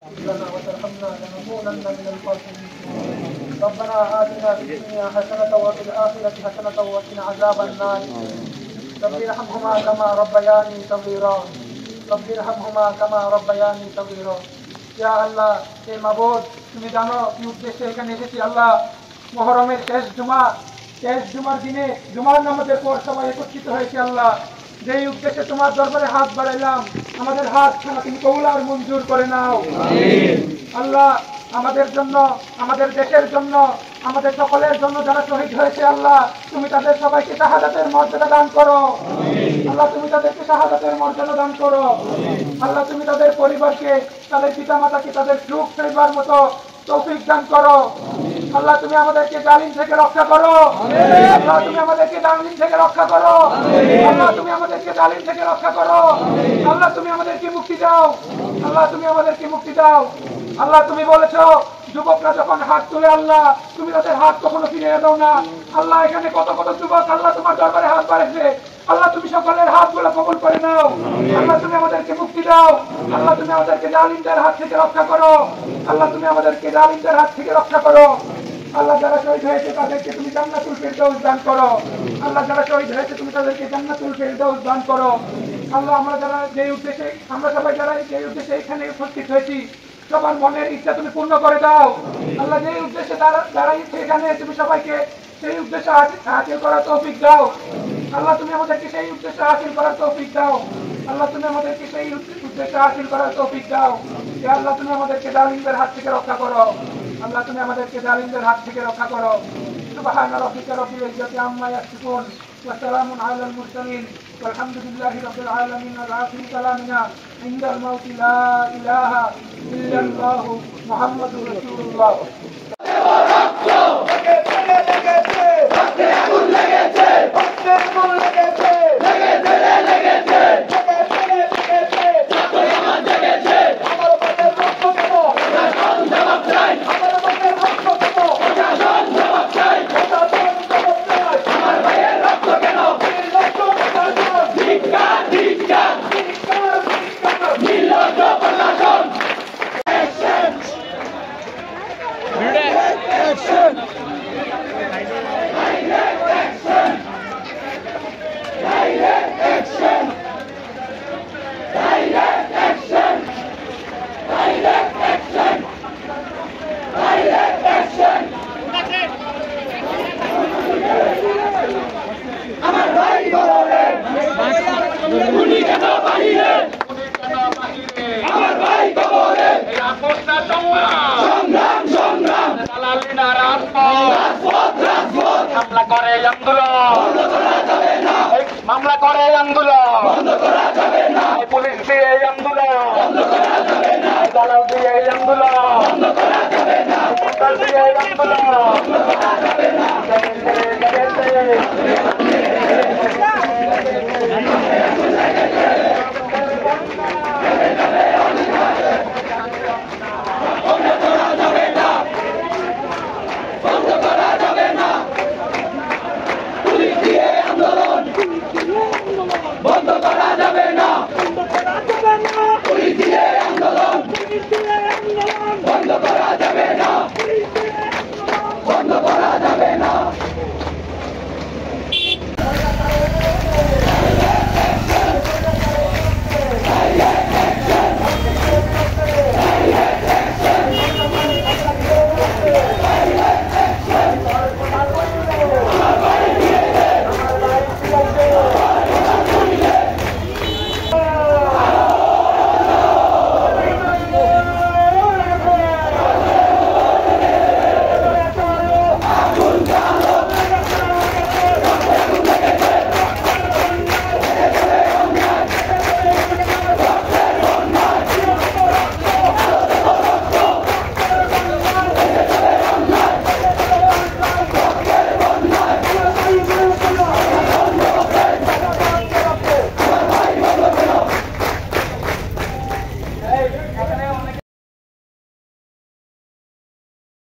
لنا وترحمنا لنكونن من الخاسرين. ربنا آتنا في الدنيا حسنة وفي الآخرة حسنة وقنا عذاب النار. رب ارحمهما كما ربياني صغيرا. رب ارحمهما كما ربياني صغيرا. ইয়া আল্লাহ, হে মাবুদ, তুমি জানো কি উদ্দেশ্যে এখানে এসেছি। আল্লাহ, মুহররমের শেষ জুমার দিনে জুমার নামাজের পর সবাই একত্রিত হয়েছে। আল্লাহ, যেই উদ্দেশ্যে তোমার দরবারে হাত বাড়াইলাম, আমাদের হাত খানা তুমি কবুল আর মঞ্জুর করে নাও। আল্লাহ, আমাদের জন্য, আমাদের দেশের জন্য, আমাদের সকলের জন্য যারা শহীদ হয়েছে, আল্লাহ তুমি তাদের সবাইকে শাহাদাতের মর্যাদা দান করো। আল্লাহ, তুমি তাদেরকে শাহাদাতের মর্যাদা দান করো। আল্লাহ, তুমি তাদের পরিবারকে, তাদের পিতা মাতাকে তাদের সুখ ফেরবার মতো তৌফিক দান করো। আল্লাহ, তুমি আমাদেরকে জালিম থেকে রক্ষা করো। আল্লাহ, তুমি আমাদেরকে জালিম থেকে রক্ষা করো। আল্লাহ, তুমি আমাদেরকে জালিম থেকে রক্ষা করো। আল্লাহ, তুমি আমাদেরকে মুক্তি দাও। আল্লাহ, তুমি আমাদেরকে মুক্তি দাও। আল্লাহ, তুমি বলেছো যুবকরা যখন হাত তুলে, আল্লাহ তুমি তাদের হাত কখনো ফিরিয়ে দাও না। আল্লাহ, এখানে কত কত যুবক আল্লাহ তোমার দরবারে হাত বাড়াইছে। আল্লাহ, তুমি সকলের হাতগুলো কবুল করে নাও। আল্লাহ, তুমি আমাদেরকে মুক্তি দাও। আল্লাহ, তুমি আমাদেরকে জালিমদের হাত থেকে রক্ষা করো। আল্লাহ, তুমি আমাদেরকে জালিমদের হাত থেকে রক্ষা করো। আল্লাহ, যারা শহীদ হয়েছে তাদেরকে তুমি জান্নাতুল ফিরদাউস দান করো। আল্লাহ, যারা শহীদ হয়েছে তুমি তাদেরকে জান্নাতুল ফিরদাউস দান করো। আল্লাহ, আমরা সবাই যারা যে উদ্দেশ্যে এখানে উপস্থিত হয়েছি, সবার মনের ইচ্ছা তুমি পূর্ণ করে দাও। আল্লাহ, যে উদ্দেশ্যে যারা এখানে তুমি সবাইকে সেই উদ্দেশ্যে হাসিল করার তৌফিক দাও। আল্লাহ, তুমি আমাদেরকে সেই উদ্দেশ্যে হাসিল করার তৌফিক দাও। আল্লাহ, তুমি আমাদেরকে সেই উদ্দেশ্যে হাসিল করার তৌফিক দাও। আল্লাহ, তুমি আমাদেরকে জালিমদের হাত থেকে রক্ষা করো। আল্লাহ, তুমি আমাদেরকে জালিমদের হাত থেকে রক্ষা করো। সুবহান রাব্বিকা রাব্বিল ইজ্জাতি আম্মা ইয়াসিফুন ওয়া সালামুন আলাল মুরসালিন ওয়ালহামদুলিল্লাহি রাব্বিল আলামিন। ওয়া আখিরু কালামিনা ইনদাল মাউতি লা ইলাহা ইল্লাল্লাহ মুহাম্মাদুর রাসূলুল্লাহ। মামলা করে আন্দোলন, পুলিশ দিয়ে আন্দোলন, দালাল দিয়ে আন্দোলন, দিয়ে আন্দোলন।